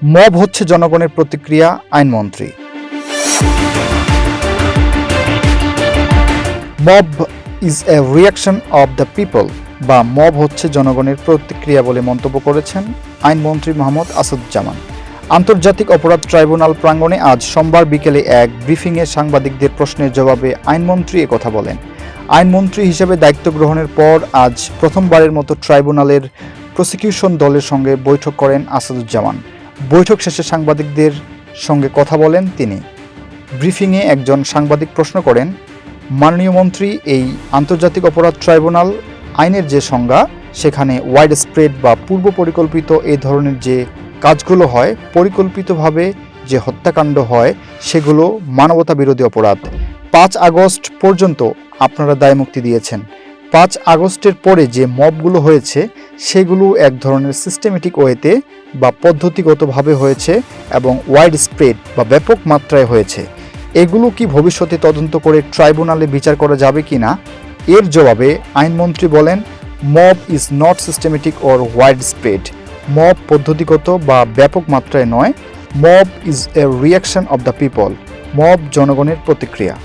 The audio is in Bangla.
মব হচ্ছে জনগণের প্রতিক্রিয়া, আইনমন্ত্রী। Mob is a reaction of the people, বা মব হচ্ছে জনগণের প্রতিক্রিয়া বলে মন্তব্য করেছেন আইনমন্ত্রী মোহাম্মদ আসাদুজ্জামান। আন্তর্জাতিক অপরাধ ট্রাইব্যুনাল প্রাঙ্গণে আজ সোমবার বিকেলে এক ব্রিফিংয়ে সাংবাদিকদের প্রশ্নের জবাবে আইনমন্ত্রী একথা বলেন। আইনমন্ত্রী হিসেবে দায়িত্ব গ্রহণের পর আজ প্রথমবারের মতো ট্রাইব্যুনালের প্রসিকিউশন দলের সঙ্গে বৈঠক করেন আসাদুজ্জামান। বৈঠক শেষে সাংবাদিকদের সঙ্গে কথা বলেন তিনি। ব্রিফিংয়ে একজন সাংবাদিক প্রশ্ন করেন, মাননীয় মন্ত্রী, এই আন্তর্জাতিক অপরাধ ট্রাইব্যুনাল আইনের যে সংজ্ঞা, সেখানে ওয়াইড স্প্রেড বা পূর্ব পরিকল্পিত এই ধরনের যে কাজগুলো হয়, পরিকল্পিতভাবে যে হত্যাকাণ্ড হয়, সেগুলো মানবতা বিরোধী অপরাধ। 5 আগস্ট পর্যন্ত আপনারা দায়মুক্তি দিয়েছেন। 5 আগস্টের পরে যে মবগুলো হয়েছে সেগুলো এক ধরনের সিস্টেমেটিক ওয়েতে বা পদ্ধতিগতভাবে হয়েছে এবং ওয়াইড স্প্রেড বা ব্যাপক মাত্রায় হয়েছে। এগুলো কি ভবিষ্যতে তদন্ত করে ট্রাইব্যুনালে বিচার করা যাবে কি না? এর জবাবে আইনমন্ত্রী বলেন, mob is not systematic or wide spread. Mob পদ্ধতিগত বা ব্যাপক মাত্রায় নয়। Mob is a reaction of the people. Mob জনগণের প্রতিক্রিয়া।